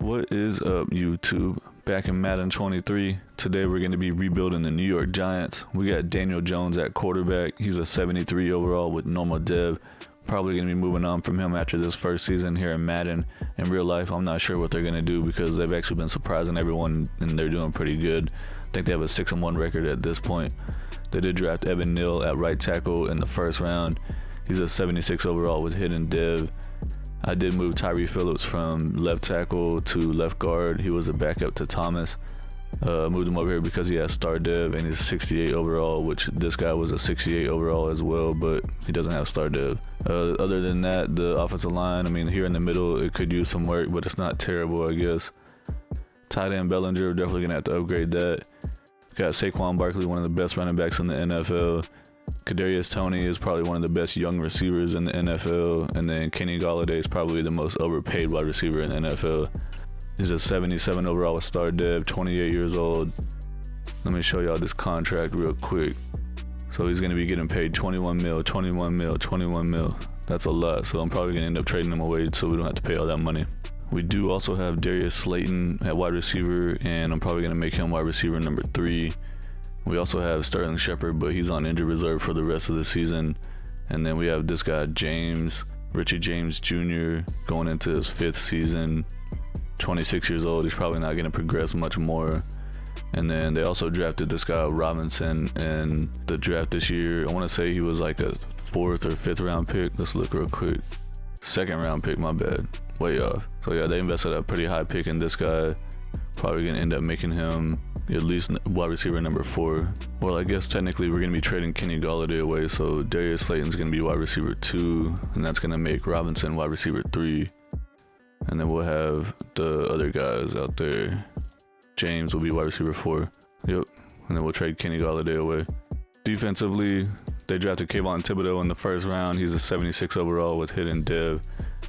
What is up, YouTube? Back in Madden 23, today we're going to be rebuilding the New York Giants. We got Daniel Jones at quarterback. He's a 73 overall with normal dev. Probably going to be moving on from him after this first season here in Madden. In real life, I'm not sure what they're going to do because they've actually been surprising everyone and they're doing pretty good. I think they have a 6-1 record at this point. They did draft Evan Neal at right tackle in the first round. He's a 76 overall with hidden dev. I did move Tyree Phillips from left tackle to left guard. He was a backup to Thomas. Moved him over here because he has star dev and he's 68 overall, which this guy was a 68 overall as well, but he doesn't have star dev. Other than that, the offensive line, I mean, here in the middle, it could use some work, but it's not terrible, I guess. Tight end Bellinger, definitely gonna have to upgrade that. Got Saquon Barkley, one of the best running backs in the NFL. Kadarius Toney is probably one of the best young receivers in the NFL, and then Kenny Golladay is probably the most overpaid wide receiver in the NFL. He's a 77 overall with star dev, 28 years old. Let me show y'all this contract real quick. So he's gonna be getting paid 21 mil, 21 mil, 21 mil. That's a lot, so I'm probably gonna end up trading him away so we don't have to pay all that money. We do also have Darius Slayton at wide receiver, and I'm probably gonna make him wide receiver number 3. We also have Sterling Shepard, but he's on injured reserve for the rest of the season. And then we have this guy, Richie James Jr., going into his 5th season, 26 years old. He's probably not going to progress much more. And then they also drafted this guy, Robinson, in the draft this year. I want to say he was like a 4th or 5th round pick. Let's look real quick. 2nd round pick, my bad. Way off. So yeah, they invested a pretty high pick in this guy. Probably going to end up making him at least wide receiver number 4. Well, I guess technically we're going to be trading Kenny Golladay away, so Darius Slayton's going to be wide receiver 2, and that's going to make Robinson wide receiver 3. And then we'll have the other guys out there. James will be wide receiver 4. Yep. And then we'll trade Kenny Golladay away. Defensively, they drafted Kayvon Thibodeau in the first round. He's a 76 overall with hidden dev.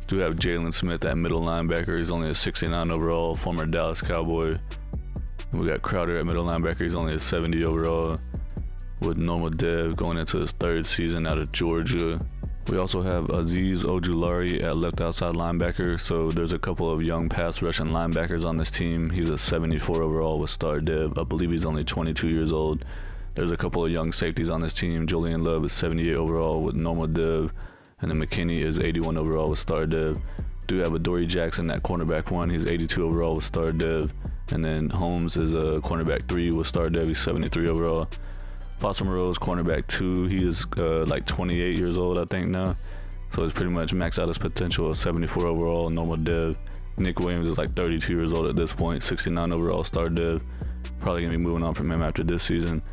Do have Jalen Smith at middle linebacker. He's only a 69 overall, former Dallas Cowboy. We got Crowder at middle linebacker. He's only a 70 overall with normal dev going into his 3rd season out of Georgia. We also have Azeez Ojulari at left outside linebacker. So there's a couple of young pass rushing linebackers on this team. He's a 74 overall with star dev. I believe he's only 22 years old. There's a couple of young safeties on this team. Julian Love is 78 overall with normal dev. And then McKinney is 81 overall with star dev. Do have Adoree Jackson at cornerback 1. He's 82 overall with star dev. And then Holmes is a cornerback 3 with star dev. He's 73 overall. Foster Moreau is cornerback 2. He is like 28 years old, I think now. So he's pretty much maxed out his potential of 74 overall, normal dev. Nick Williams is like 32 years old at this point, 69 overall, star dev. Probably gonna be moving on from him after this season.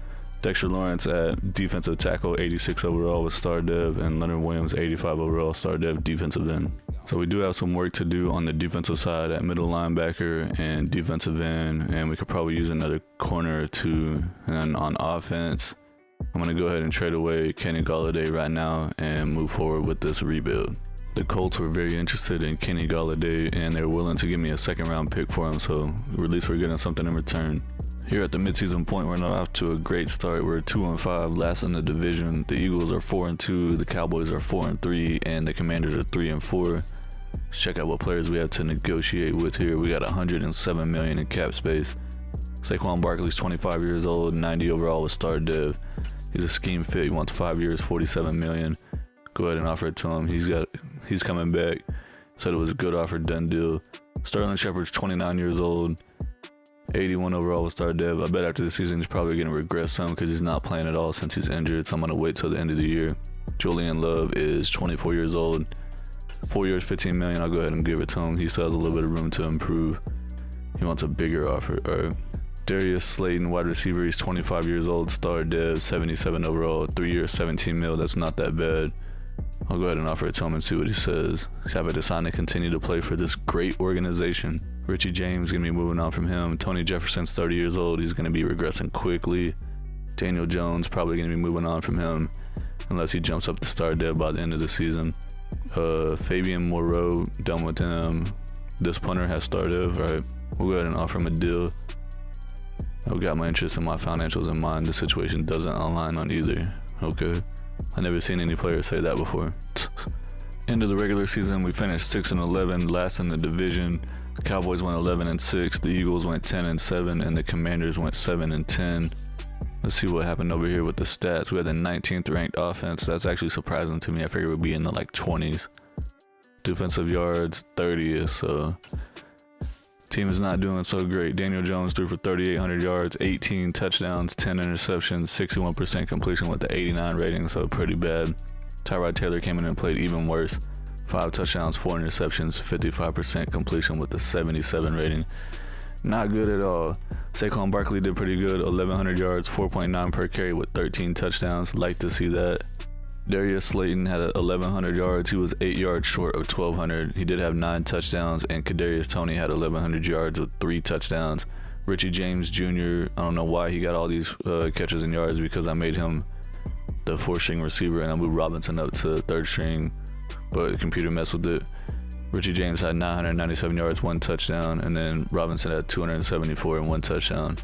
Dexter Lawrence at defensive tackle, 86 overall with star dev, and Leonard Williams, 85 overall, star dev, defensive end. So we do have some work to do on the defensive side at middle linebacker and defensive end, and we could probably use another corner or 2. And on offense, I'm gonna go ahead and trade away Kenny Golladay right now and move forward with this rebuild. The Colts were very interested in Kenny Golladay, and they're willing to give me a 2nd round pick for him, so at least we're getting something in return. Here at the midseason point, we're not off to a great start. We're 2-5, last in the division. The Eagles are 4-2, the Cowboys are 4-3, and the Commanders are 3-4. Let's check out what players we have to negotiate with here. We got $107 million in cap space. Saquon Barkley's 25 years old, 90 overall with star dev. He's a scheme fit. He wants 5 years, $47 million. Go ahead and offer it to him. He's coming back. Said it was a good offer, done deal. Sterling Shepard's 29 years old. 81 overall with star dev. I bet after the season he's probably going to regress some because he's not playing at all since he's injured, so I'm going to wait till the end of the year. Julian Love is 24 years old. 4 years, $15 million. I'll go ahead and give it to him. He still has a little bit of room to improve. He wants a bigger offer. Darius Slayton, wide receiver. He's 25 years old, star dev, 77 overall, 3 years, 17 mil. That's not that bad. I'll go ahead and offer it to him and see what he says. He's happy to sign to continue to play for this great organization. Richie James is going to be moving on from him. Tony Jefferson's 30 years old. He's going to be regressing quickly. Daniel Jones probably going to be moving on from him unless he jumps up to star dev by the end of the season. Fabian Moreau, done with him. This punter has star dev. All right, we'll go ahead and offer him a deal. I've got my interests and my financials in mind. The situation doesn't align on either. Okay. I've never seen any player say that before. End of the regular season, we finished 6-11, last in the division. The Cowboys went 11-6, the Eagles went 10-7, and the Commanders went 7-10. Let's see what happened over here with the stats. We had the 19th ranked offense. That's actually surprising to me. I figured it would be in the like 20s. Defensive yards, 30th. So team is not doing so great. Daniel Jones threw for 3,800 yards, 18 touchdowns, 10 interceptions, 61% completion with the 89 rating. So pretty bad. Tyrod Taylor came in and played even worse. 5 touchdowns, 4 interceptions, 55% completion with the 77 rating. Not good at all. Saquon Barkley did pretty good, 1,100 yards, 4.9 per carry with 13 touchdowns. Like to see that. Darius Slayton had 1,100 yards. He was 8 yards short of 1,200. He did have 9 touchdowns, and Kadarius Toney had 1,100 yards with 3 touchdowns. Richie James Jr., I don't know why he got all these catches and yards, because I made him the 4th-string receiver, and I moved Robinson up to 3rd string, but the computer messed with it. Richie James had 997 yards, 1 touchdown, and then Robinson had 274 and 1 touchdown.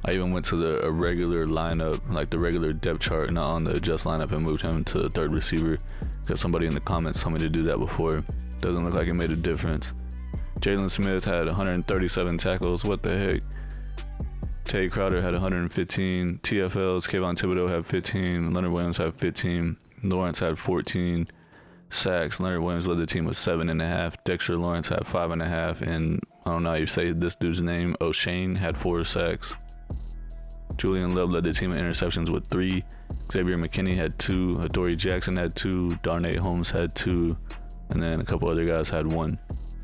I even went to the irregular lineup, like the regular depth chart, not on the adjust lineup, and moved him to 3rd receiver, because somebody in the comments told me to do that before. Doesn't look like it made a difference. Jalen Smith had 137 tackles. What the heck? Tay Crowder had 115. TFLs, Kayvon Thibodeau had 15. Leonard Williams had 15. Lawrence had 14 sacks. Leonard Williams led the team with 7.5. Dexter Lawrence had 5.5. And I don't know how you say this dude's name. O'Shane had 4 sacks. Julian Love led the team in interceptions with 3. Xavier McKinney had 2. Adoree Jackson had 2. Darnay Holmes had 2. And then a couple other guys had 1.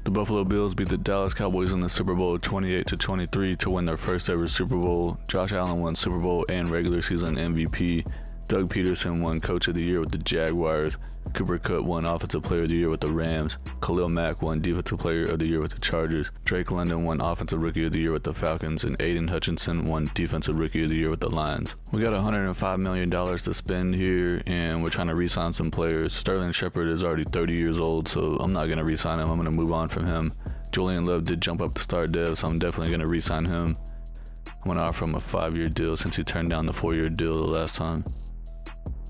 The Buffalo Bills beat the Dallas Cowboys in the Super Bowl 28-23 to win their first ever Super Bowl. Josh Allen won Super Bowl and regular season MVP. Doug Peterson won Coach of the Year with the Jaguars. Cooper Kupp won Offensive Player of the Year with the Rams. Khalil Mack won Defensive Player of the Year with the Chargers. Drake London won Offensive Rookie of the Year with the Falcons. And Aiden Hutchinson won Defensive Rookie of the Year with the Lions. We got $105 million to spend here, and we're trying to re-sign some players. Sterling Shepard is already 30 years old, so I'm not going to re-sign him. I'm going to move on from him. Julian Love did jump up to start dev, so I'm definitely going to re-sign him. I'm going to offer him a 5-year deal since he turned down the 4-year deal the last time.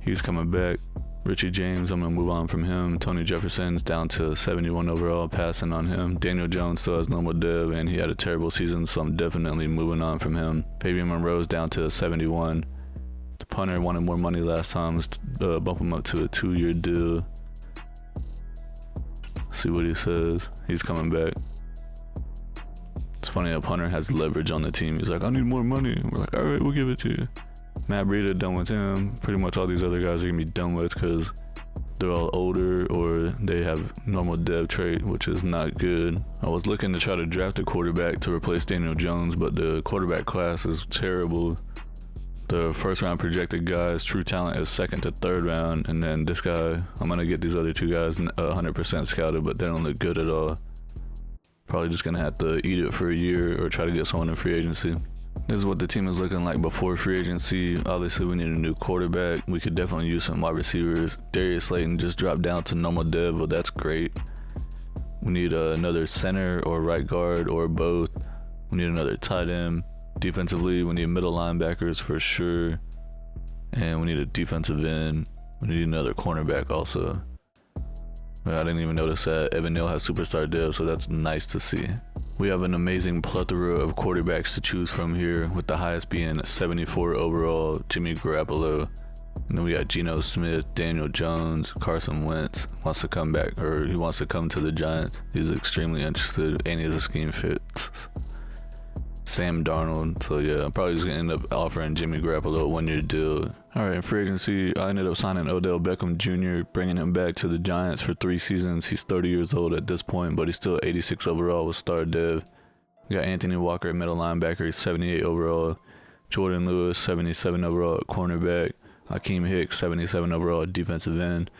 He's coming back. Richie James, I'm going to move on from him. Tony Jefferson's down to 71 overall, passing on him. Daniel Jones still has normal dev, and he had a terrible season, so I'm definitely moving on from him. Fabian Monroe's down to 71. The punter wanted more money last time. Let's bump him up to a 2-year deal. See what he says. He's coming back. It's funny, a punter has leverage on the team. He's like, I need more money. We're like, all right, we'll give it to you. Matt Breida, done with him. Pretty much all these other guys are going to be done with because they're all older or they have normal dev trait, which is not good. I was looking to try to draft a quarterback to replace Daniel Jones, but the quarterback class is terrible. The 1st round projected guys, true talent is 2nd to 3rd round, and then this guy, I'm going to get these other 2 guys 100% scouted, but they don't look good at all. Probably just going to have to eat it for a year or try to get someone in free agency. This is what the team is looking like before free agency. Obviously, we need a new quarterback. We could definitely use some wide receivers. Darius Slayton just dropped down to normal dev, but that's great. We need another center or right guard or both. We need another tight end. Defensively, we need middle linebackers for sure. And we need a defensive end. We need another cornerback also. I didn't even notice that Evan Neal has superstar dev, so that's nice to see. We have an amazing plethora of quarterbacks to choose from here, with the highest being 74 overall, Jimmy Garoppolo. And then we got Geno Smith, Daniel Jones, Carson Wentz wants to come back, or he wants to come to the Giants. He's extremely interested, and his scheme fits. Sam Darnold. So yeah, I'm probably just gonna end up offering Jimmy Garoppolo a 1-year deal. Alright, in free agency, I ended up signing Odell Beckham Jr., bringing him back to the Giants for 3 seasons. He's 30 years old at this point, but he's still 86 overall with star dev. We got Anthony Walker at middle linebacker, he's 78 overall. Jordan Lewis, 77 overall at cornerback. Hakeem Hicks, 77 overall at defensive end.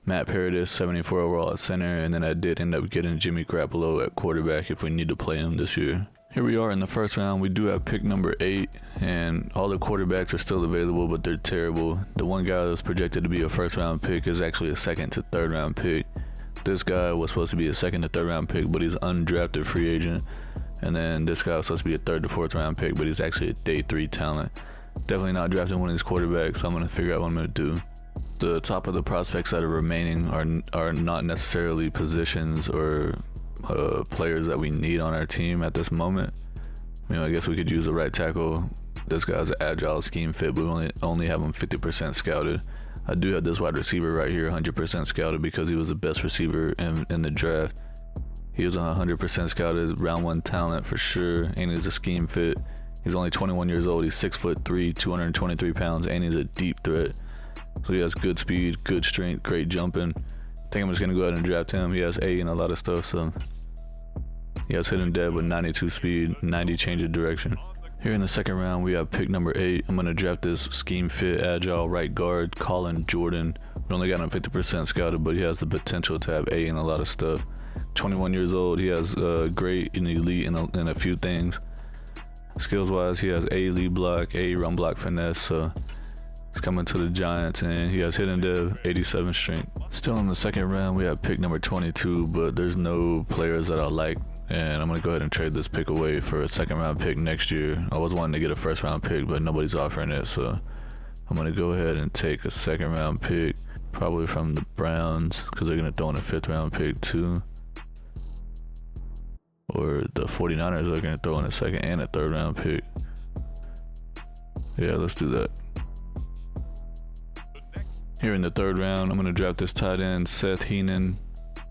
Matt Paradis, 74 overall at center. And then I did end up getting Jimmy Garoppolo at quarterback if we need to play him this year. Here we are in the first round. We do have pick number 8, and all the quarterbacks are still available, but they're terrible. The one guy that's projected to be a first round pick is actually a 2nd to 3rd round pick. This guy was supposed to be a 2nd to 3rd round pick, but he's undrafted free agent. And then this guy was supposed to be a 3rd to 4th round pick, but he's actually a day 3 talent. Definitely not drafting one of these quarterbacks, so I'm going to figure out what I'm going to do. The top of the prospects that are remaining are not necessarily positions or players that we need on our team at this moment. I guess we could use a right tackle. This guy's an agile scheme fit, but we only have him 50% scouted. I do have this wide receiver right here 100% scouted because he was the best receiver in the draft. He was 100% scouted, round 1 talent for sure, and he's a scheme fit. He's only 21 years old. He's 6'3", 223 pounds, and he's a deep threat. So he has good speed, good strength, great jumping. I think I'm just gonna go ahead and draft him. He has A and a lot of stuff, so he has hidden dead with 92 speed, 90 change of direction. Here in the second round, we have pick number 8. I'm gonna draft this scheme fit, agile right guard, Colin Jordan. We only got him 50% scouted, but he has the potential to have A and a lot of stuff. 21 years old. He has great and elite in a few things. Skills wise, he has A lead block, A run block finesse. So he's coming to the Giants, and he has hidden dev, 87 strength. Still in the second round, we have pick number 22, but there's no players that I like, and I'm gonna go ahead and trade this pick away for a second round pick next year. I was wanting to get a first round pick, but nobody's offering it, so I'm gonna go ahead and take a second round pick, probably from the Browns, because they're gonna throw in a 5th round pick too. Or the 49ers are gonna throw in a 2nd and a 3rd round pick. Yeah, let's do that. Here in the 3rd round, I'm gonna draft this tight end, Seth Heenan.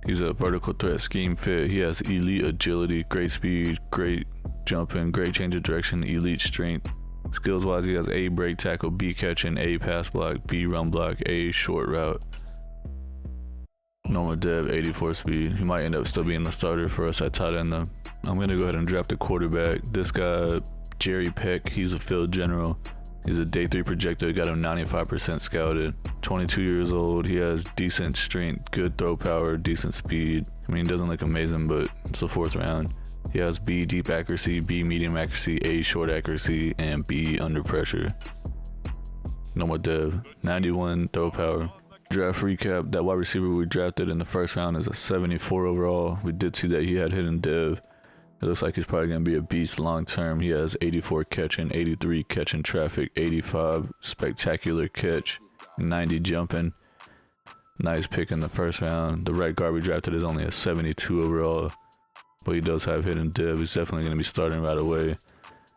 He's a vertical threat scheme fit. He has elite agility, great speed, great jumping, great change of direction, elite strength. Skills wise, he has A break tackle, B catching, A pass block, B run block, A short route. Normal dev, 84 speed. He might end up still being the starter for us at tight end though. I'm gonna go ahead and draft a quarterback. This guy, Jerry Peck, he's a field general. He's a day 3 projector, got him 95% scouted. 22 years old, he has decent strength, good throw power, decent speed. He doesn't look amazing, but it's the 4th round. He has B deep accuracy, B medium accuracy, A short accuracy, and B under pressure. Normal dev, 91 throw power. Draft recap, that wide receiver we drafted in the 1st round is a 74 overall. We did see that he had hidden dev. It looks like he's probably going to be a beast long term. He has 84 catching, 83 catching traffic, 85 spectacular catch, 90 jumping. Nice pick in the 1st round. The right guard we drafted is only a 72 overall, but he does have hidden dev. He's definitely going to be starting right away.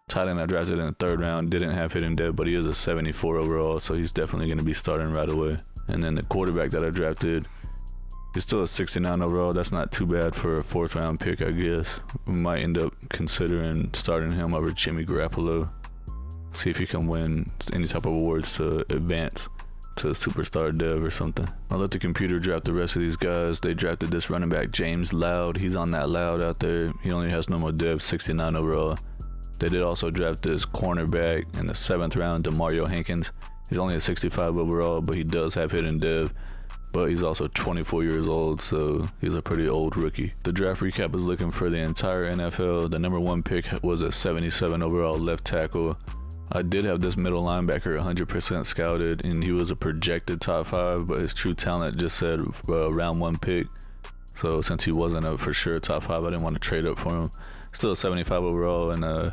Tight end I drafted in the 3rd round didn't have hidden dev, but he is a 74 overall, so he's definitely going to be starting right away. And then the quarterback that I drafted, he's still a 69 overall. That's not too bad for a 4th round pick, I guess. We might end up considering starting him over Jimmy Garoppolo. See if he can win any type of awards to advance to superstar dev or something. I'll let the computer draft the rest of these guys. They drafted this running back, James Loud. He's on that Loud out there. He only has normal dev, 69 overall. They did also draft this cornerback in the 7th round, DeMario Hankins. He's only a 65 overall, but he does have hidden dev. But he's also 24 years old, so he's a pretty old rookie. The draft recap is looking for the entire NFL. The number 1 pick was a 77 overall left tackle. I did have this middle linebacker 100% scouted, and he was a projected top 5, but his true talent just said round 1 pick. So since he wasn't a for sure top 5, I didn't want to trade up for him. Still a 75 overall, and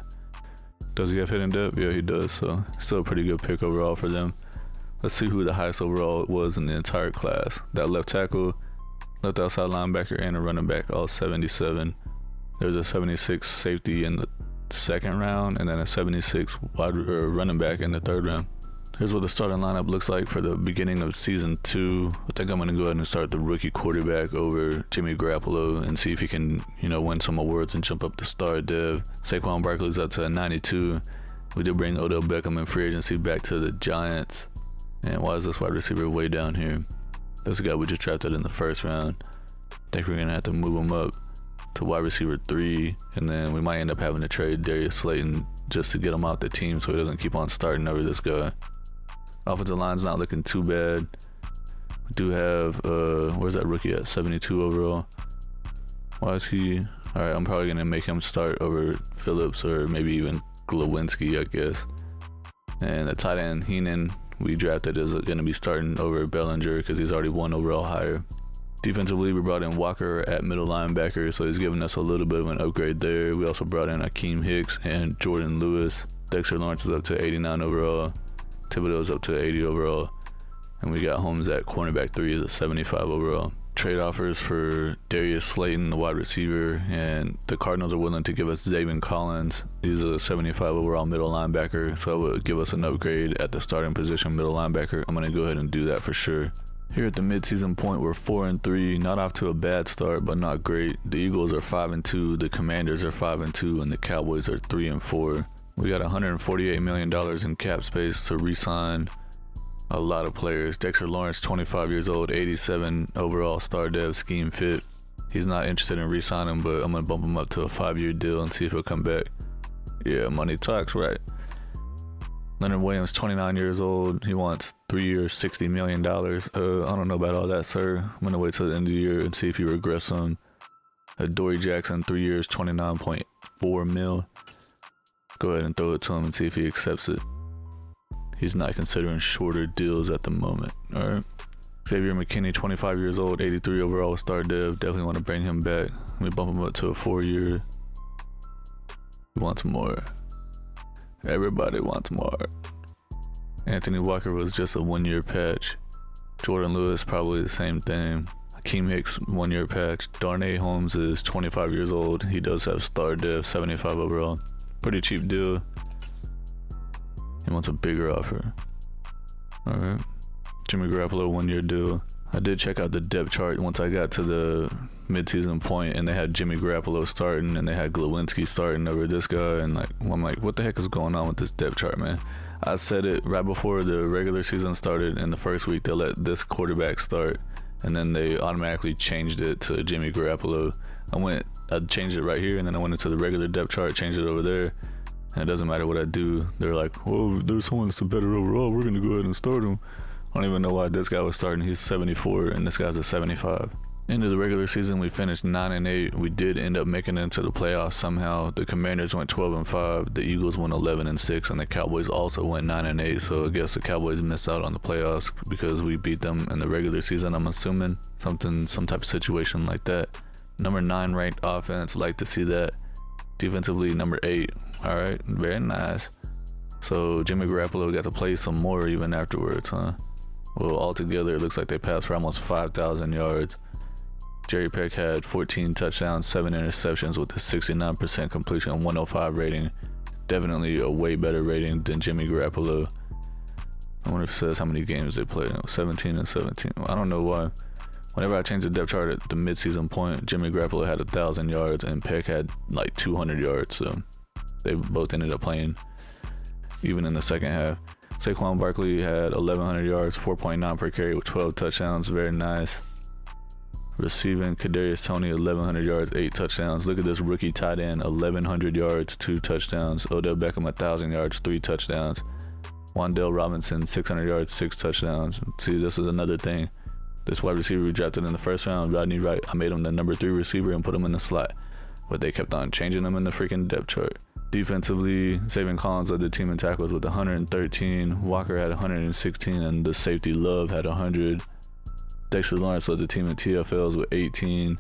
does he have hidden depth? Yeah, he does, so still a pretty good pick overall for them. Let's see who the highest overall was in the entire class. That left tackle, left outside linebacker, and a running back, all 77. There's a 76 safety in the 2nd round, and then a 76 running back in the 3rd round. Here's what the starting lineup looks like for the beginning of season 2. I think I'm gonna go ahead and start the rookie quarterback over Jimmy Garoppolo and see if he can, win some awards and jump up the star dev. Saquon Barkley's up to a 92. We did bring Odell Beckham in free agency back to the Giants. And why is this wide receiver way down here? This guy we just drafted in the 1st round. I think we're gonna have to move him up to wide receiver 3, and then we might end up having to trade Darius Slayton just to get him out the team so he doesn't keep on starting over this guy. Offensive line's not looking too bad. We do have, where's that rookie at? 72 overall. Why is he? All right, I'm probably going to make him start over Phillips or maybe even Glowinski, I guess. And the tight end, Heenan, we drafted is going to be starting over Bellinger because he's already 1 overall higher. Defensively, we brought in Walker at middle linebacker, so he's giving us a little bit of an upgrade there. We also brought in Akeem Hicks and Jordan Lewis. Dexter Lawrence is up to 89 overall. Thibodeau's up to 80 overall. And we got Holmes at cornerback 3 is a 75 overall. trade offers for Darius Slayton, the wide receiver, and the Cardinals are willing to give us Zaven Collins. He's a 75 overall middle linebacker, so it would give us an upgrade at the starting position, middle linebacker. I'm going to go ahead and do that for sure. Here at the midseason point, we're 4-3, not off to a bad start, but not great. The Eagles are 5-2, the Commanders are 5-2, and the Cowboys are 3-4. We got $148 million in cap space to re-sign a lot of players. Dexter Lawrence, 25 years old, 87 overall star dev, scheme fit. He's not interested in re-signing, but I'm going to bump him up to a 5-year deal and see if he'll come back. Yeah, money talks, right? Leonard Williams, 29 years old. He wants 3 years, $60 million. I don't know about all that, sir. I'm going to wait till the end of the year and see if he regrets some. Dory Jackson, 3 years, $29.4 mil. Go ahead and throw it to him and see if he accepts it. He's not considering shorter deals at the moment. All right. Xavier McKinney, 25 years old, 83 overall star dev. Definitely want to bring him back. Let me bump him up to a 4-year. He wants more. Everybody wants more. Anthony Walker was just a 1-year patch. Jordan Lewis, probably the same thing. Hakeem Hicks, 1-year patch. Darnay Holmes is 25 years old. He does have star dev, 75 overall. Pretty cheap deal. He wants a bigger offer. Alright. Jimmy Garoppolo, 1-year deal. I did check out the depth chart once I got to the midseason point, and they had Jimmy Garoppolo starting and they had Glowinski starting over this guy, and I'm like, what the heck is going on with this depth chart, man? I said it right before the regular season started. In the first week, they let this quarterback start, and then they automatically changed it to Jimmy Garoppolo. I changed it right here, and then I went into the regular depth chart, changed it over there, and it doesn't matter what I do. They're like, well, there's someone that's a better overall, we're gonna go ahead and start him. I don't even know why this guy was starting. He's 74 and this guy's a 75. End of the regular season, we finished 9-8. We did end up making it into the playoffs somehow. The Commanders went 12-5. The Eagles went 11-6, and the Cowboys also went 9-8. So I guess the Cowboys missed out on the playoffs because we beat them in the regular season. I'm assuming some type of situation like that. Number 9 ranked offense, like to see that. Defensively, number 8. All right, very nice. So Jimmy Garoppolo got to play some more even afterwards, huh? Well, altogether, it looks like they passed for almost 5,000 yards. Jerry Peck had 14 touchdowns, 7 interceptions with a 69% completion, 105 rating. Definitely a way better rating than Jimmy Garoppolo. I wonder if it says how many games they played. 17-17. I don't know why. Whenever I changed the depth chart at the midseason point, Jimmy Garoppolo had 1,000 yards and Peck had like 200 yards. So they both ended up playing even in the second half. Saquon Barkley had 1,100 yards, 4.9 per carry with 12 touchdowns. Very nice. Receiving, Kadarius Toney, 1,100 yards, 8 touchdowns. Look at this rookie tight end, 1,100 yards, 2 touchdowns. Odell Beckham, 1,000 yards, 3 touchdowns. Wan'Dale Robinson, 600 yards, 6 touchdowns. See, this is another thing. This wide receiver we drafted in the first round, Rodney Wright, I made him the number 3 receiver and put him in the slot. But they kept on changing him in the freaking depth chart. Defensively, Zaven Collins led the team in tackles with 113. Walker had 116, and the safety Love had 100. Dexter Lawrence led the team in TFLs with 18,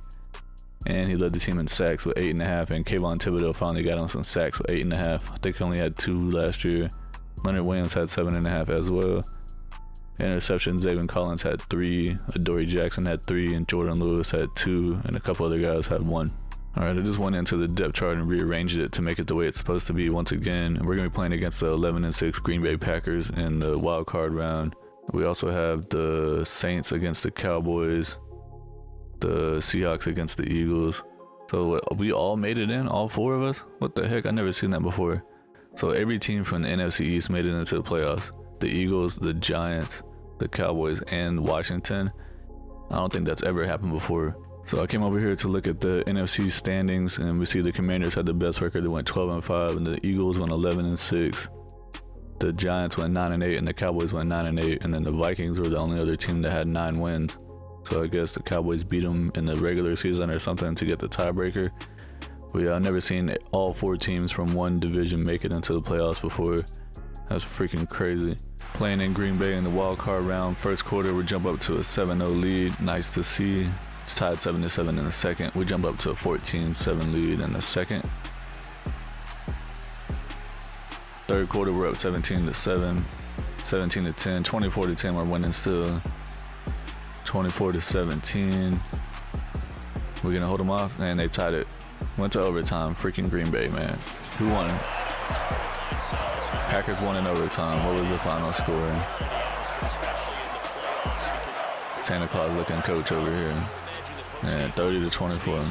and he led the team in sacks with 8.5. And Kayvon Thibodeau finally got him some sacks with 8.5. I think he only had 2 last year. Leonard Williams had 7.5 as well. Interceptions, Zaven Collins had 3, Dory Jackson had 3, and Jordan Lewis had 2, and a couple other guys had 1. Alright, I just went into the depth chart and rearranged it to make it the way it's supposed to be once again. We're going to be playing against the 11-6 Green Bay Packers in the wild card round. We also have the Saints against the Cowboys, the Seahawks against the Eagles. So we all made it in, all 4 of us? What the heck? I've never seen that before. So every team from the NFC East made it into the playoffs. The Eagles, the Giants, the Cowboys, and Washington. I don't think that's ever happened before. So I came over here to look at the NFC standings, and we see the Commanders had the best record. They went 12-5, and the Eagles went 11-6. The Giants went 9-8, and the Cowboys went 9-8, and then the Vikings were the only other team that had 9 wins. So I guess the Cowboys beat them in the regular season or something to get the tiebreaker. But yeah, I've never seen all 4 teams from one division make it into the playoffs before. That's freaking crazy. Playing in Green Bay in the wild card round, first quarter we jump up to a 7-0 lead. Nice to see. It's tied 7-7 in the second. We jump up to a 14-7 lead in the second. Third quarter we're up 17-7, 17-10, 24-10 we're winning still. 24-17. We're gonna hold them off, and they tied it. Went to overtime. Freaking Green Bay, man. Who won? Packers won in overtime. What was the final score? Santa Claus looking coach over here. And 30-24.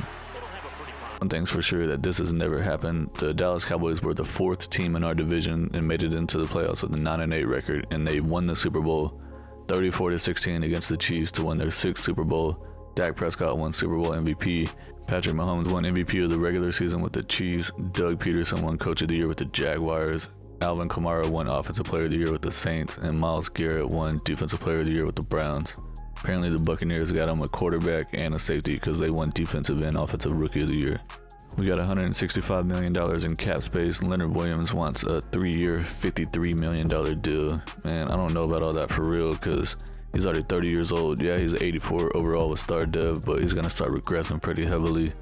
One thing's for sure, that this has never happened. The Dallas Cowboys were the 4th team in our division and made it into the playoffs with a 9-8 record, and they won the Super Bowl 34-16 against the Chiefs to win their 6th Super Bowl. Dak Prescott won Super Bowl MVP. Patrick Mahomes won MVP of the regular season with the Chiefs. Doug Peterson won Coach of the Year with the Jaguars. Alvin Kamara won Offensive Player of the Year with the Saints, and Myles Garrett won Defensive Player of the Year with the Browns. Apparently the Buccaneers got him a quarterback and a safety because they won Defensive and Offensive Rookie of the Year. We got $165 million in cap space. Leonard Williams wants a 3-year, $53 million deal. Man, I don't know about all that for real because he's already 30 years old. Yeah, he's 84 overall with star dev, but he's going to start regressing pretty heavily.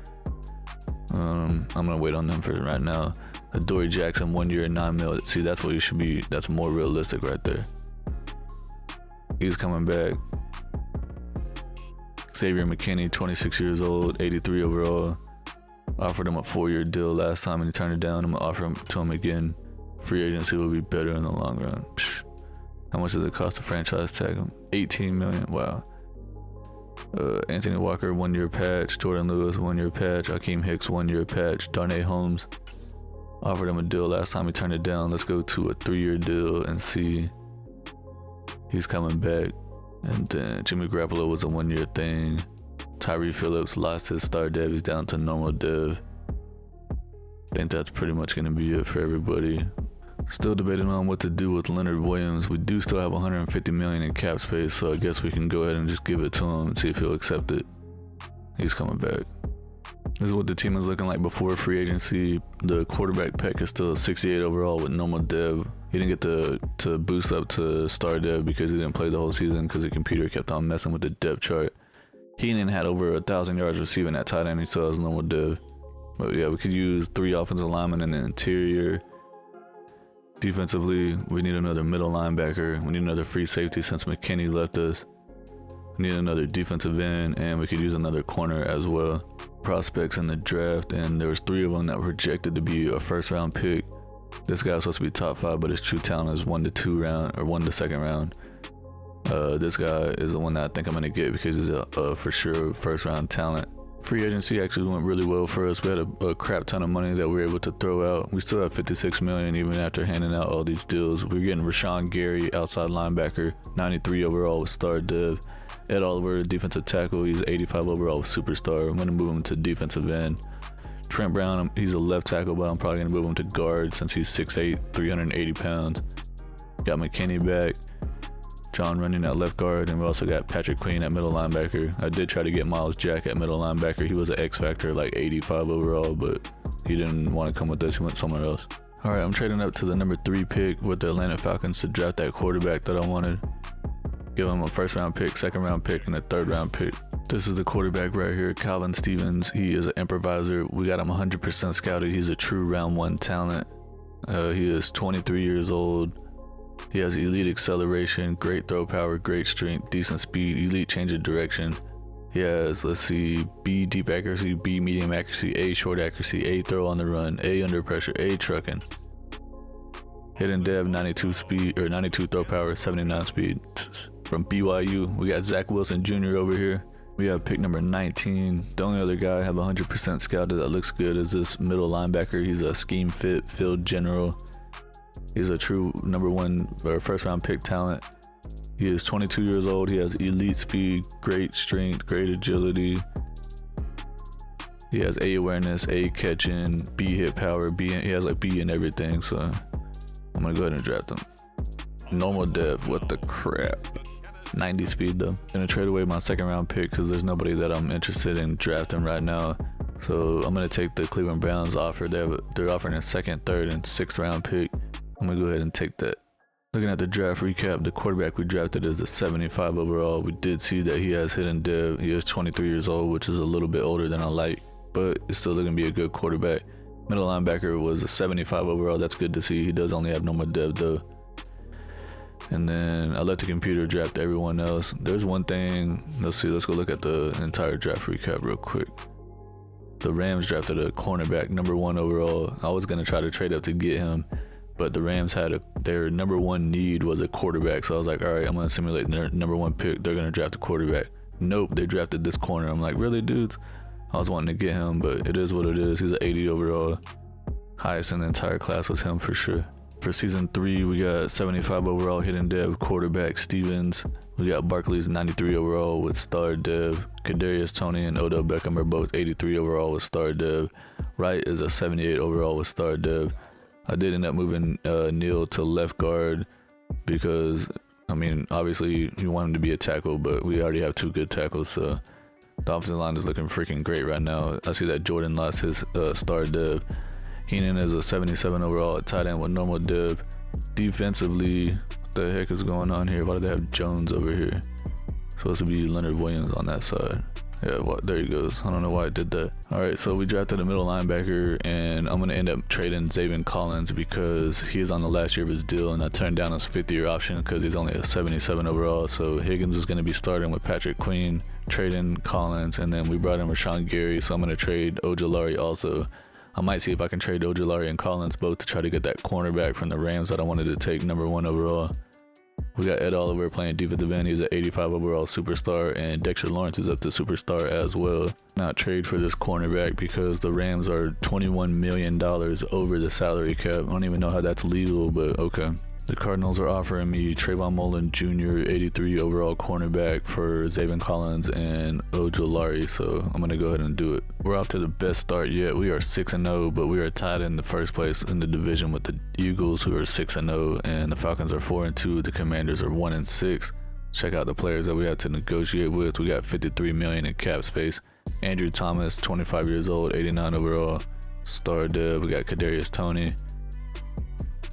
I'm going to wait on them for right now. Adoree Jackson, 1 year, $9 million. See, that's what you should be. That's more realistic right there. He's coming back. Xavier McKinney, 26 years old, 83 overall. Offered him a 4-year deal last time and he turned it down. I'm going to offer him to him again. Free agency will be better in the long run. Psh. How much does it cost to franchise tag him? $18 million. Wow. Anthony Walker, 1-year patch. Jordan Lewis, 1-year patch. Akeem Hicks, 1-year patch. Darnay Holmes, offered him a deal last time he turned it down. Let's go to a 3-year deal and see. He's coming back. And then Jimmy Garoppolo was a 1-year thing. Tyree Phillips lost his star dev. He's down to normal dev. I think that's pretty much going to be it for everybody. Still debating on what to do with Leonard Williams. We do still have $150 million in cap space, so I guess we can go ahead and just give it to him and see if he'll accept it. He's coming back. This is what the team is looking like before free agency. The quarterback pick is still 68 overall with normal dev. He didn't get to boost up to star dev because he didn't play the whole season because the computer kept on messing with the depth chart. Heenan had over 1,000 yards receiving at tight end. He still has normal dev. But yeah, we could use 3 offensive linemen in the interior. Defensively, we need another middle linebacker. We need another free safety since McKinney left us. We need another defensive end, and we could use another corner as well. Prospects in the draft, and there was 3 of them that were projected to be a first-round pick. This guy was supposed to be top 5, but his true talent is 1 to 2 round or 1 to 2nd round. This guy is the one that I think I'm gonna get because he's a for sure first-round talent. Free agency actually went really well for us. We had a crap ton of money that we were able to throw out. We still have $56 million even after handing out all these deals. We're getting Rashawn Gary, outside linebacker, 93 overall with star dev. Ed Oliver, defensive tackle, he's 85 overall with superstar. I'm gonna move him to defensive end. Trent Brown, he's a left tackle, but I'm probably gonna move him to guard since he's 6'8", 380 pounds. Got McKinney back. John Runyon at left guard, and we also got Patrick Queen at middle linebacker. I did try to get Miles Jack at middle linebacker. He was an X factor, like 85 overall, but he didn't want to come with us. He went somewhere else. All right, I'm trading up to the number 3 pick with the Atlanta Falcons to draft that quarterback that I wanted. Give him a first-round pick, second-round pick, and a third-round pick. This is the quarterback right here, Calvin Stevens. He is an improviser. We got him 100% scouted. He's a true round 1 talent. He is 23 years old. He has elite acceleration, great throw power, great strength, decent speed, elite change of direction. He has, let's see, B deep accuracy, B medium accuracy, A short accuracy, A throw on the run, A under pressure, A trucking. Hidden dev, 92 speed, or 92 throw power, 79 speed. From BYU, we got Zach Wilson Jr. over here. We have pick number 19. The only other guy I have 100% scouted that looks good is this middle linebacker. He's a scheme fit, field general. He's a true number 1 or first round pick talent. He is 22 years old. He has elite speed, great strength, great agility. He has A awareness, A catching, B hit power, he has like B in everything. So I'm gonna go ahead and draft him. Normal dev, what the crap. 90 speed though. Gonna trade away my 2nd round pick because there's nobody that I'm interested in drafting right now. So I'm gonna take the Cleveland Browns offer. They're offering a 2nd, 3rd, and 6th round pick. I'm gonna go ahead and take that. Looking at the draft recap, the quarterback we drafted is a 75 overall. We did see that he has hidden dev. He is 23 years old, which is a little bit older than I like, but it's still gonna be a good quarterback. Middle linebacker was a 75 overall. That's good to see. He does only have normal dev though. And then I let the computer draft everyone else. There's one thing, let's go look at the entire draft recap real quick. The Rams drafted a cornerback, #1 overall. I was gonna try to trade up to get him, but the Rams had their #1 need was a quarterback. So I was like, all right, I'm gonna simulate their #1 pick. They're gonna draft a quarterback. Nope, they drafted this corner. I'm like, really, dudes? I was wanting to get him, but it is what it is. He's an 80 overall. Highest in the entire class was him for sure. For season 3, we got 75 overall hidden dev quarterback Stevens. We got Barkley's 93 overall with star dev. Kadarius Toney and Odell Beckham are both 83 overall with star dev. Wright is a 78 overall with star dev. I did end up moving Neal to left guard because, I mean, obviously you want him to be a tackle, but we already have 2 good tackles, so the offensive line is looking freaking great right now. I see that Jordan lost his star dev. Heenan is a 77 overall at tight end with normal dev. Defensively, what the heck is going on here? Why do they have Jones over here? Supposed to be Leonard Williams on that side. Yeah, there he goes. I don't know why I did that. All right, so we drafted a middle linebacker, and I'm gonna end up trading Zaven Collins because he's on the last year of his deal, and I turned down his 5th-year option because he's only a 77 overall. So Higgins is gonna be starting with Patrick Queen, trading Collins, and then we brought in Rashawn Gary, so I'm gonna trade Ojulari also. I might see if I can trade Ojulari and Collins both to try to get that cornerback from the Rams that I wanted to take #1 overall. We got Ed Oliver playing defensive end. He's an 85 overall superstar, and Dexter Lawrence is up to superstar as well. Not trade for this cornerback because the Rams are $21 million over the salary cap. I don't even know how that's legal, but okay. The Cardinals are offering me Trayvon Mullen Jr., 83 overall cornerback for Zaven Collins and Ojulari, so I'm going to go ahead and do it. We're off to the best start yet. We are 6-0, but we are tied in the first place in the division with the Eagles, who are 6-0, and the Falcons are 4-2. The Commanders are 1-6. Check out the players that we have to negotiate with. We got $53 million in cap space. Andrew Thomas, 25 years old, 89 overall, star dev. We got Kadarius Toney.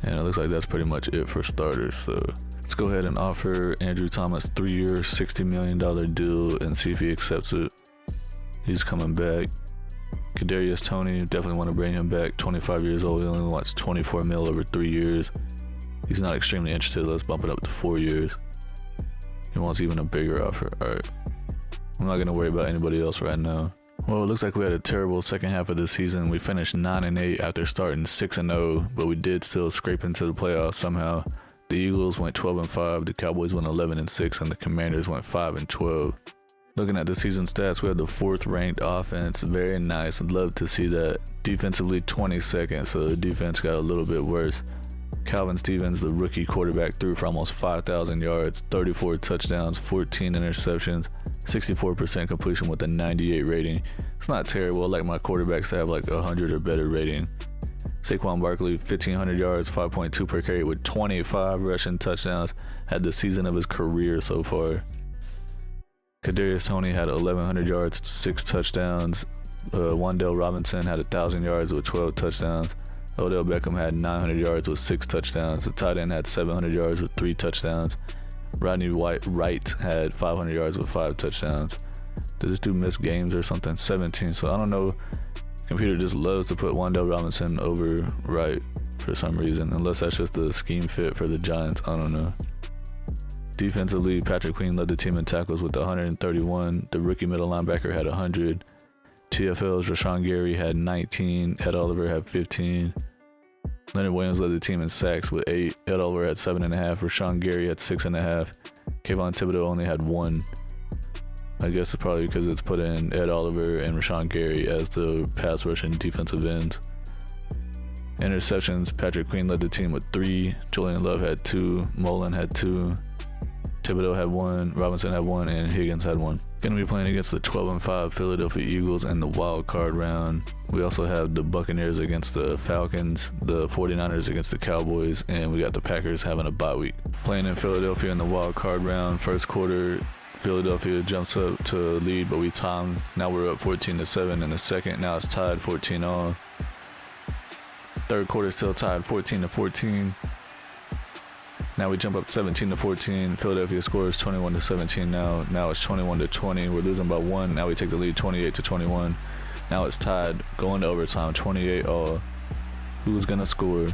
And it looks like that's pretty much it for starters. So let's go ahead and offer Andrew Thomas 3-year, $60 million deal and see if he accepts it. He's coming back. Kadarius Toney, definitely want to bring him back. 25 years old, he only wants 24 mil over 3 years. He's not extremely interested. Let's bump it up to 4 years. He wants even a bigger offer. All right. I'm not going to worry about anybody else right now. Well, it looks like we had a terrible second half of the season. We finished 9-8 after starting 6-0, but we did still scrape into the playoffs somehow. The Eagles went 12-5, the Cowboys went 11-6, and the Commanders went 5-12. Looking at the season stats, we had the 4th ranked offense. Very nice. I'd love to see that. Defensively, 22nd, so the defense got a little bit worse. Calvin Stevens, the rookie quarterback, threw for almost 5,000 yards, 34 touchdowns, 14 interceptions, 64% completion with a 98 rating. It's not terrible. I like my quarterbacks to have like 100 or better rating. Saquon Barkley, 1,500 yards, 5.2 per carry with 25 rushing touchdowns. Had the season of his career so far. Kadarius Toney had 1,100 yards, 6 touchdowns. Wan'Dale Robinson had 1,000 yards with 12 touchdowns. Odell Beckham had 900 yards with 6 touchdowns. The tight end had 700 yards with 3 touchdowns. Rodney Wright had 500 yards with 5 touchdowns. Did this dude miss games or something? 17. So I don't know. Computer just loves to put Wan'Dale Robinson over Wright for some reason, unless that's just the scheme fit for the Giants. I don't know. Defensively, Patrick Queen led the team in tackles with 131. The rookie middle linebacker had 100. TFL's Rashawn Gary had 19. Ed Oliver had 15. Leonard Williams led the team in sacks with 8. Ed Oliver had 7.5. Rashawn Gary had 6.5. Kayvon Thibodeau only had 1. I guess it's probably because it's put in Ed Oliver and Rashawn Gary as the pass rush and defensive ends. Interceptions, Patrick Queen led the team with 3. Julian Love had 2. Mullen had 2. Thibodeau had 1. Robinson had 1. And Higgins had 1. Going to be playing against the 12-5 Philadelphia Eagles in the wild card round. We also have the Buccaneers against the Falcons, the 49ers against the Cowboys, and we got the Packers having a bye week. Playing in Philadelphia in the wild card round, first quarter, Philadelphia jumps up to lead, but we tie them. Now we're up 14-7 in the second. Now it's tied 14-all. Third quarter still tied 14-14. Now we jump up 17-14. Philadelphia scores 21-17 now. Now it's 21-20. We're losing by 1. Now we take the lead 28-21. Now it's tied, going to overtime, 28-all. Who's going to score?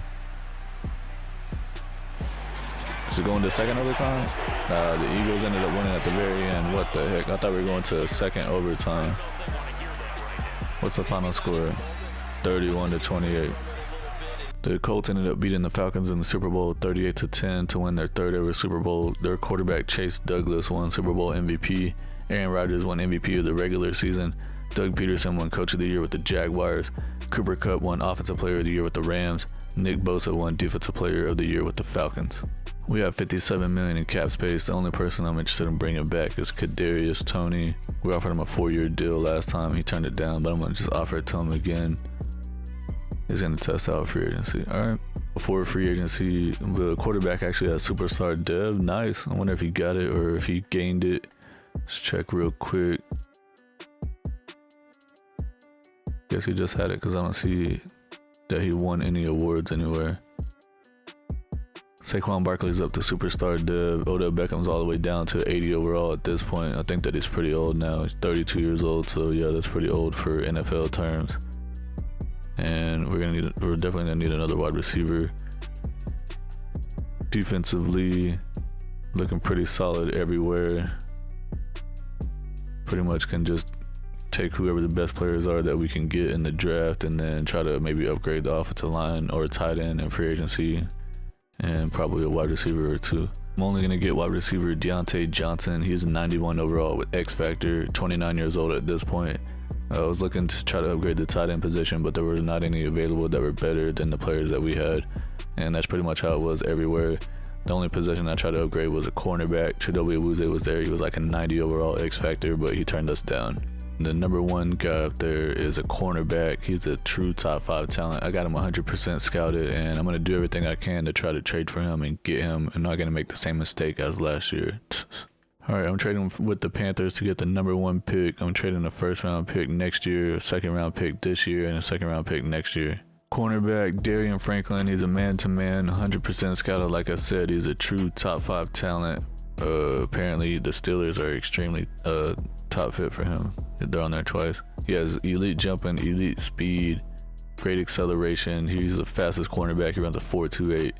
Is it going to second overtime? The Eagles ended up winning at the very end. What the heck? I thought we were going to second overtime. What's the final score? 31-28. The Colts ended up beating the Falcons in the Super Bowl 38-10 to win their third ever Super Bowl. Their quarterback Chase Douglas won Super Bowl MVP. Aaron Rodgers won MVP of the regular season. Doug Peterson won Coach of the Year with the Jaguars. Cooper Kupp won Offensive Player of the Year with the Rams. Nick Bosa won Defensive Player of the Year with the Falcons. We have $57 million in cap space. The only person I'm interested in bringing back is Kadarius Toney. We offered him a 4-year deal last time. He turned it down, but I'm going to just offer it to him again. He's going to test out free agency. All right. Before free agency, the quarterback actually has superstar dev. Nice. I wonder if he got it or if he gained it. Let's check real quick. Guess he just had it because I don't see that he won any awards anywhere. Saquon Barkley's up to superstar dev. Odell Beckham's all the way down to 80 overall at this point. I think that he's pretty old now. He's 32 years old, so yeah, that's pretty old for NFL terms. And we're definitely gonna need another wide receiver. Defensively, looking pretty solid everywhere. Pretty much can just take whoever the best players are that we can get in the draft and then try to maybe upgrade the offensive line or a tight end in free agency and probably a wide receiver or two. I'm only going to get wide receiver Deontay Johnson. He's a 91 overall with X Factor, 29 years old at this point. I was looking to try to upgrade the tight end position, but there were not any available that were better than the players that we had, and that's pretty much how it was everywhere. The only position I tried to upgrade was a cornerback. Chidobe Awuzie was there. He was like a 90 overall X Factor, but he turned us down. The number one guy up there is a cornerback. He's a true top 5 talent. I got him 100% scouted, and I'm going to do everything I can to try to trade for him and get him. I'm not going to make the same mistake as last year. All right, I'm trading with the Panthers to get the number 1 pick. I'm trading a first-round pick next year, a second-round pick this year, and a second-round pick next year. Cornerback Darian Franklin. He's a man-to-man, 100% scouted. Like I said, he's a true top 5 talent. Apparently, the Steelers are extremely top fit for him. They're on there twice. He has elite jumping, elite speed, great acceleration. He's the fastest cornerback. He runs a 4.28.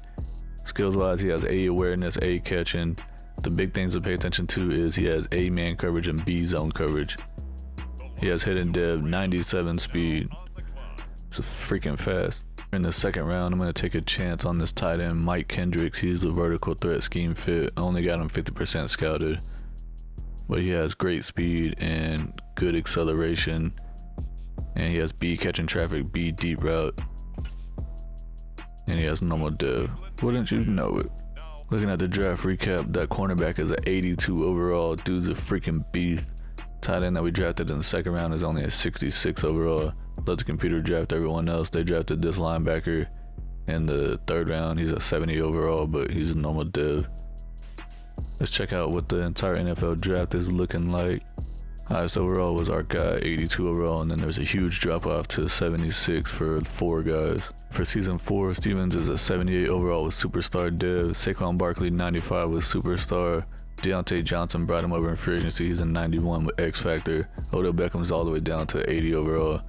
Skills-wise, he has A awareness, A catching. The big things to pay attention to is he has A man coverage and B zone coverage. He has hidden dev, 97 speed. It's freaking fast. In the second round, I'm going to take a chance on this tight end, Mike Kendricks. He's a vertical threat scheme fit. I only got him 50% scouted, but he has great speed and good acceleration. And he has B catching traffic, B deep route. And he has normal dev. Wouldn't you know it? Looking at the draft recap, that cornerback is an 82 overall. Dude's a freaking beast. Tight end that we drafted in the second round is only a 66 overall. Let the computer draft everyone else. They drafted this linebacker in the third round. He's a 70 overall, but he's a normal dev. Let's check out what the entire NFL draft is looking like. Highest overall was our guy, 82 overall, and then there's a huge drop off to 76 for 4 guys. For season 4, Stevens is a 78 overall with superstar dev. Saquon Barkley, 95 with superstar. Deontay Johnson brought him over in free agency. He's a 91 with X Factor. Odell Beckham's all the way down to 80 overall.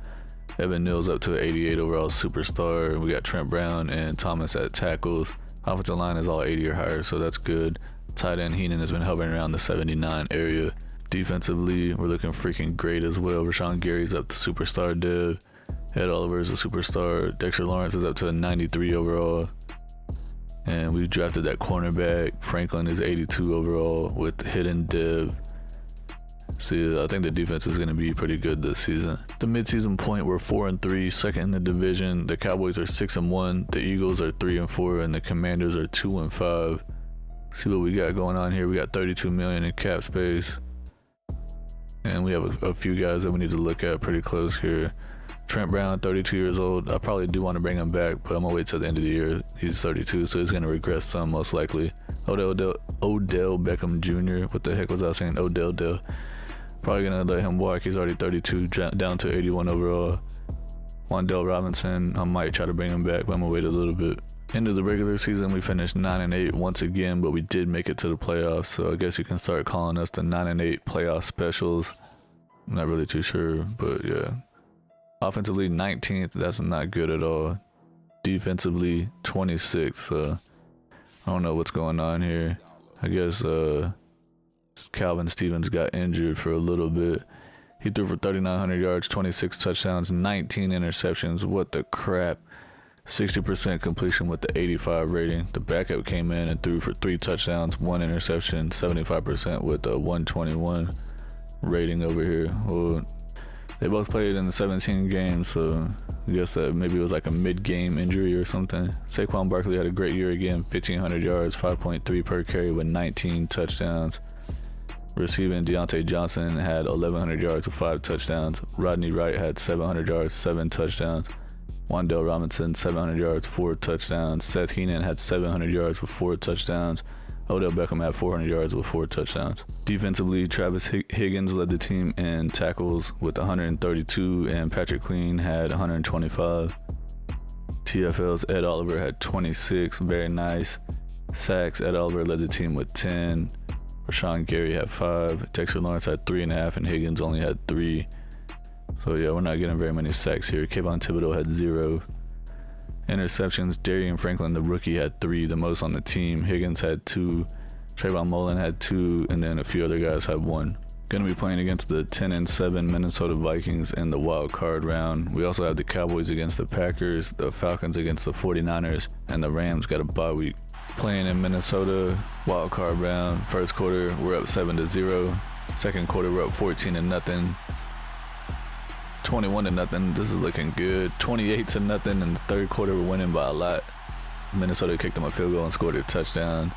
Evan Neal's up to 88 overall superstar. We got Trent Brown and Thomas at tackles. Offensive line is all 80 or higher, so that's good. Tight end Heenan has been hovering around the 79 area. Defensively, we're looking freaking great as well. Rashawn Gary's up to superstar dev. Ed Oliver's a superstar. Dexter Lawrence is up to a 93 overall. And we drafted that cornerback. Franklin is 82 overall with hidden dev. See, I think the defense is going to be pretty good this season. The midseason point, we're 4-3, second in the division. The Cowboys are 6-1. The Eagles are 3-4, and the Commanders are 2-5. See what we got going on here. We got 32 million in cap space. And we have a few guys that we need to look at pretty close here. Trent Brown, 32 years old. I probably do want to bring him back, but I'm going to wait till the end of the year. He's 32, so he's going to regress some most likely. Odell Beckham Jr. What the heck was I saying? Odell. Probably going to let him walk. He's already 32, down to 81 overall. Wan'Dale Robinson, I might try to bring him back, but I'm going to wait a little bit. End of the regular season, we finished 9-8 once again, but we did make it to the playoffs, so I guess you can start calling us the 9-8 playoff specials. I'm not really too sure, but yeah. Offensively, 19th, that's not good at all. Defensively, 26th. I don't know what's going on here. I guess Calvin Stevens got injured for a little bit. He threw for 3,900 yards, 26 touchdowns, 19 interceptions. What the crap? 60% completion with the 85 rating. The backup came in and threw for 3 touchdowns, 1 interception, 75% with a 121 rating over here. Well, they both played in the 17 games, so I guess that maybe it was like a mid-game injury or something. Saquon Barkley had a great year again, 1,500 yards, 5.3 per carry with 19 touchdowns. Receiving, Deontay Johnson had 1,100 yards with 5 touchdowns. Rodney Wright had 700 yards, 7 touchdowns. Wan'Dale Robinson, 700 yards, 4 touchdowns. Seth Heenan had 700 yards with 4 touchdowns. Odell Beckham had 400 yards with 4 touchdowns. Defensively, Travis Higgins led the team in tackles with 132, and Patrick Queen had 125. TFL's Ed Oliver had 26, very nice. Sacks, Ed Oliver led the team with 10. Rashawn Gary had 5. Dexter Lawrence had 3.5, and Higgins only had 3. So yeah, we're not getting very many sacks here. Kayvon Thibodeau had 0. Interceptions, Darian Franklin, the rookie, had 3, the most on the team. Higgins had 2. Trayvon Mullen had 2, and then a few other guys had 1. Going to be playing against the 10-7 Minnesota Vikings in the wild card round. We also have the Cowboys against the Packers, the Falcons against the 49ers, and the Rams got a bye week. Playing in Minnesota, wild card round. First quarter, we're up 7-0. Second quarter, we're up 14-0. 21-0. This is looking good. 28-0 in the third quarter. We're winning by a lot. Minnesota kicked them a field goal and scored a touchdown.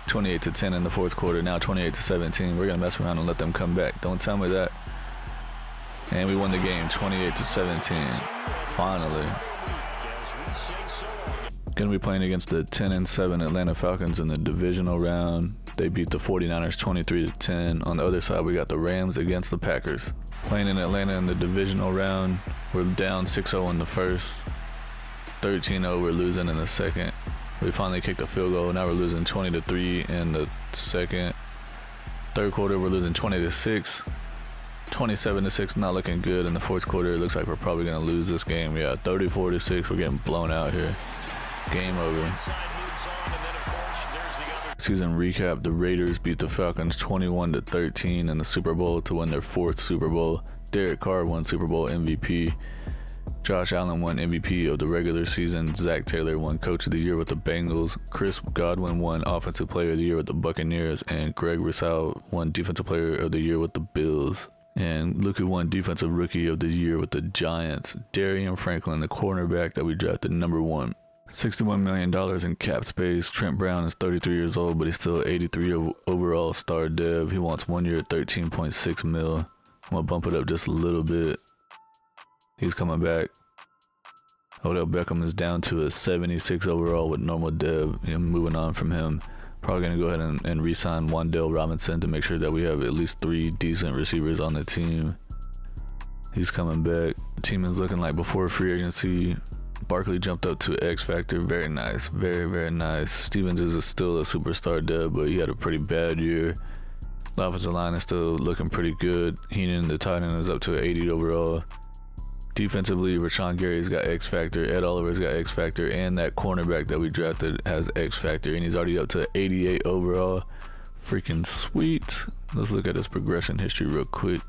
28-10 in the fourth quarter. Now 28-17. We're gonna mess around and let them come back. Don't tell me that. And we won the game 28-17. Finally. Gonna be playing against the 10-7 Atlanta Falcons in the divisional round. They beat the 49ers 23-10. On the other side, we got the Rams against the Packers. Playing in Atlanta in the divisional round, we're down 6-0 in the first, 13-0 we're losing in the second. We finally kicked a field goal, now we're losing 20-3 in the second. Third quarter, we're losing 20-6. 27-6, not looking good. In the fourth quarter, it looks like we're probably going to lose this game. Yeah, 34-6, we're getting blown out here. Game over. Season recap, the Raiders beat the Falcons 21-13 in the Super Bowl to win their 4th Super Bowl. Derek Carr won Super Bowl MVP. Josh Allen won MVP of the regular season. Zach Taylor won Coach of the Year with the Bengals. Chris Godwin won Offensive Player of the Year with the Buccaneers. And Greg Rousseau won Defensive Player of the Year with the Bills. And look who won Defensive Rookie of the Year with the Giants. Darian Franklin, the cornerback that we drafted #1. $61 million in cap space. Trent Brown is 33 years old, but he's still 83 overall star dev. He wants 1 year at 13.6 mil. I'm gonna bump it up just a little bit. He's coming back. Odell Beckham is down to a 76 overall with normal dev. Moving on from him. Probably gonna go ahead and re-sign Wan'Dale Robinson to make sure that we have at least 3 decent receivers on the team. He's coming back. The team is looking like before free agency. Barkley jumped up to X Factor. Very nice. Very, very nice. Stevens is still a superstar dev, but he had a pretty bad year. The offensive line is still looking pretty good. Heenan, the tight end, is up to 80 overall. Defensively, Rashawn Gary's got X Factor. Ed Oliver's got X Factor. And that cornerback that we drafted has X Factor. And he's already up to 88 overall. Freaking sweet. Let's look at his progression history real quick.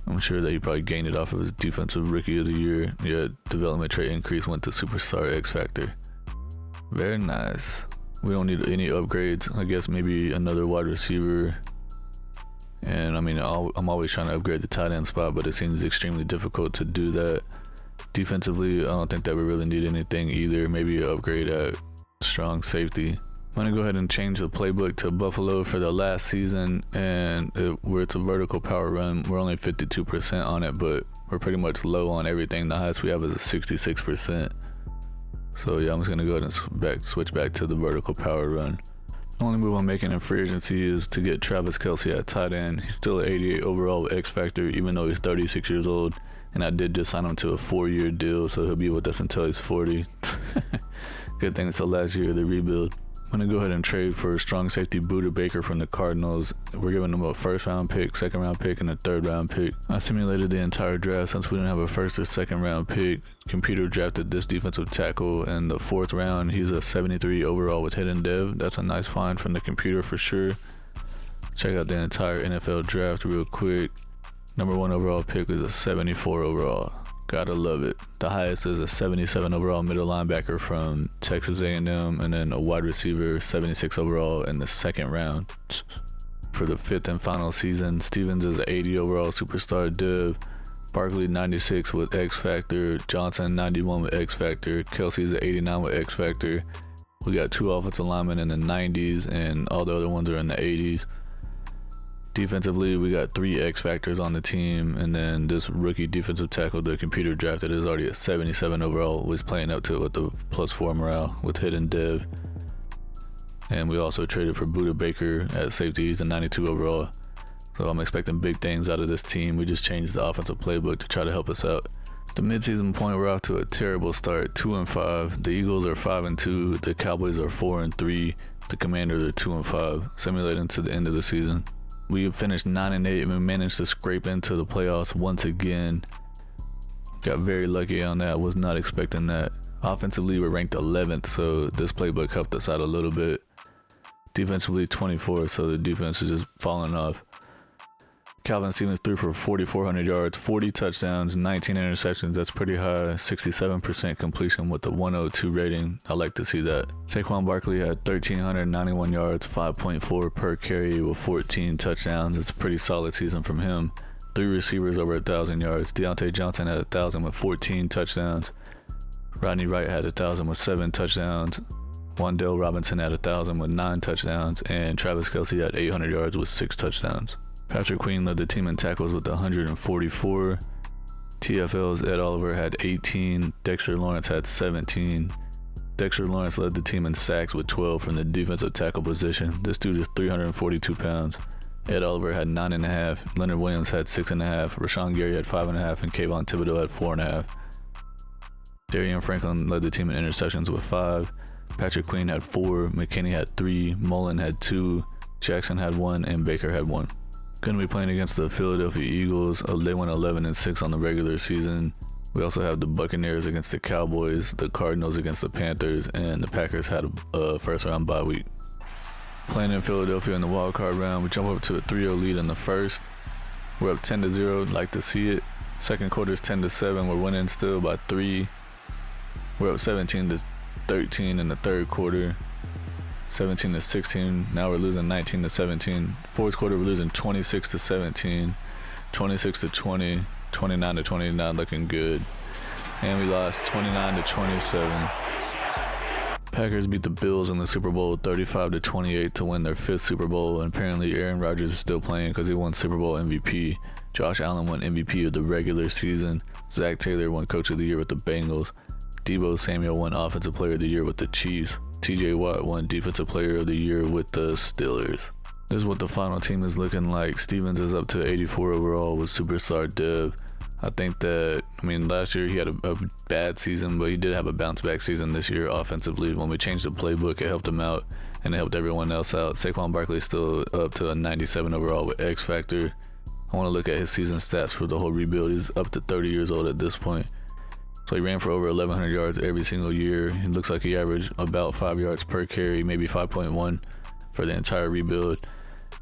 I'm sure that he probably gained it off of his Defensive Rookie of the Year. Yeah, development trait increase went to Superstar X Factor. Very nice. We don't need any upgrades. I guess maybe another wide receiver. And I mean, I'm always trying to upgrade the tight end spot, but it seems extremely difficult to do that. Defensively, I don't think that we really need anything either. Maybe an upgrade at strong safety. I'm going to go ahead and change the playbook to Buffalo for the last season, and where it's a vertical power run, we're only 52% on it, but we're pretty much low on everything. The highest we have is a 66%. So yeah, I'm just going to go ahead and switch back to the vertical power run. The only move I'm making in free agency is to get Travis Kelce at tight end. He's still at 88 overall with X Factor, even though he's 36 years old. And I did just sign him to a 4-year deal, so he'll be with us until he's 40. Good thing it's the last year of the rebuild. I'm going to go ahead and trade for strong safety Buda Baker from the Cardinals. We're giving them a first-round pick, second-round pick, and a third-round pick. I simulated the entire draft since we didn't have a first or second-round pick. Computer drafted this defensive tackle in the 4th round. He's a 73 overall with hidden dev. That's a nice find from the computer for sure. Check out the entire NFL draft real quick. Number 1 overall pick is a 74 overall. Gotta love it. The highest is a 77 overall middle linebacker from Texas A&M, and then a wide receiver 76 overall in the 2nd round. For the 5th and final season, Stevens is an 80 overall superstar div. Barkley 96 with X Factor. Johnson 91 with X Factor. Kelsey's an 89 with X Factor. We got 2 offensive linemen in the 90s, and all the other ones are in the 80s. Defensively, we got 3 X Factors on the team, and then this rookie defensive tackle the computer drafted is already at 77 overall, was playing up to it with the +4 morale with hidden dev. And we also traded for Buda Baker at safety. He's a 92 overall. So I'm expecting big things out of this team. We just changed the offensive playbook to try to help us out. The midseason point, we're off to a terrible start, 2-5. The Eagles are 5-2. The Cowboys are 4-3. The Commanders are 2-5, simulating to the end of the season. We finished 9-8 and we managed to scrape into the playoffs once again. Got very lucky on that. Was not expecting that. Offensively, we're ranked 11th, so this playbook helped us out a little bit. Defensively, 24th, so the defense is just falling off. Calvin Stevens threw for 4,400 yards, 40 touchdowns, 19 interceptions. That's pretty high. 67% completion with the 102 rating. I like to see that. Saquon Barkley had 1,391 yards, 5.4 per carry with 14 touchdowns. It's a pretty solid season from him. 3 receivers over 1,000 yards. Deontay Johnson had 1,000 with 14 touchdowns. Rodney Wright had 1,000 with 7 touchdowns. Wan'Dale Robinson had 1,000 with 9 touchdowns. And Travis Kelce had 800 yards with 6 touchdowns. Patrick Queen led the team in tackles with 144. TFL's Ed Oliver had 18. Dexter Lawrence had 17. Dexter Lawrence led the team in sacks with 12 from the defensive tackle position. This dude is 342 pounds. Ed Oliver had 9.5. Leonard Williams had 6.5. Rashawn Gary had 5.5. And Kayvon Thibodeau had 4.5. Darian Franklin led the team in interceptions with 5. Patrick Queen had 4. McKinney had 3. Mullen had 2. Jackson had 1. And Baker had 1. Going to be playing against the Philadelphia Eagles. They went 11-6 on the regular season. We also have the Buccaneers against the Cowboys, the Cardinals against the Panthers, and the Packers had a first-round bye week. Playing in Philadelphia in the wild card round, we jump up to a 3-0 lead in the first. We're up 10-0. Like to see it. Second quarter is 10-7. We're winning still by 3. We're up 17-13 in the third quarter. 17-16. Now we're losing 19-17. Fourth quarter we're losing 26-17, 26-20, 29-20. Not looking good. And we lost 29-27. Packers beat the Bills in the Super Bowl 35-28 to win their 5th Super Bowl. And apparently Aaron Rodgers is still playing because he won Super Bowl MVP. Josh Allen won MVP of the regular season. Zach Taylor won Coach of the Year with the Bengals. Deebo Samuel won Offensive Player of the Year with the Chiefs. TJ Watt won Defensive Player of the Year with the Steelers. This is what the final team is looking like. Stevens is up to 84 overall with superstar dev. I think that, last year he had a bad season, but he did have a bounce back season this year offensively. When we changed the playbook, it helped him out, and it helped everyone else out. Saquon Barkley is still up to a 97 overall with X Factor. I want to look at his season stats for the whole rebuild. He's up to 30 years old at this point. So he ran for over 1,100 yards every single year. It looks like he averaged about 5 yards per carry, maybe 5.1 for the entire rebuild.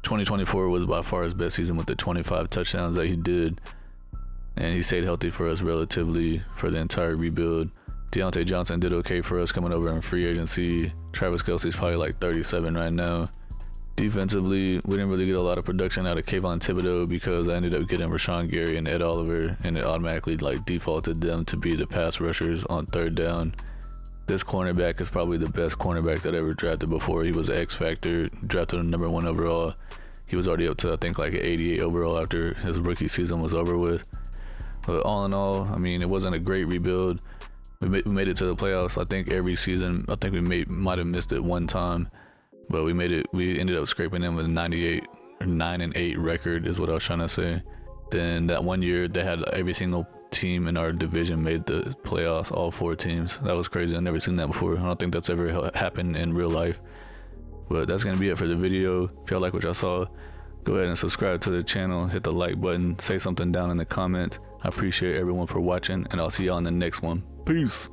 2024 was by far his best season with the 25 touchdowns that he did. And he stayed healthy for us relatively for the entire rebuild. Deontay Johnson did okay for us coming over in free agency. Travis Kelce's probably like 37 right now. Defensively, we didn't really get a lot of production out of Kayvon Thibodeau because I ended up getting Rashawn Gary and Ed Oliver, and it automatically defaulted them to be the pass rushers on third down. This cornerback is probably the best cornerback that I ever drafted before. He was an X Factor, drafted him number 1 overall. He was already up to, I think, like an 88 overall after his rookie season was over with. But all in all, it wasn't a great rebuild. We made it to the playoffs. I think every season, we might have missed it one time. But we made it. We ended up scraping in with a 9-8 record is what I was trying to say. Then that one year they had every single team in our division made the playoffs, all 4 teams. That was crazy. I've never seen that before. I don't think that's ever happened in real life. But that's going to be it for the video. If y'all like what y'all saw, go ahead and subscribe to the channel, hit the like button, say something down in the comments. I appreciate everyone for watching, and I'll see y'all in the next one. Peace.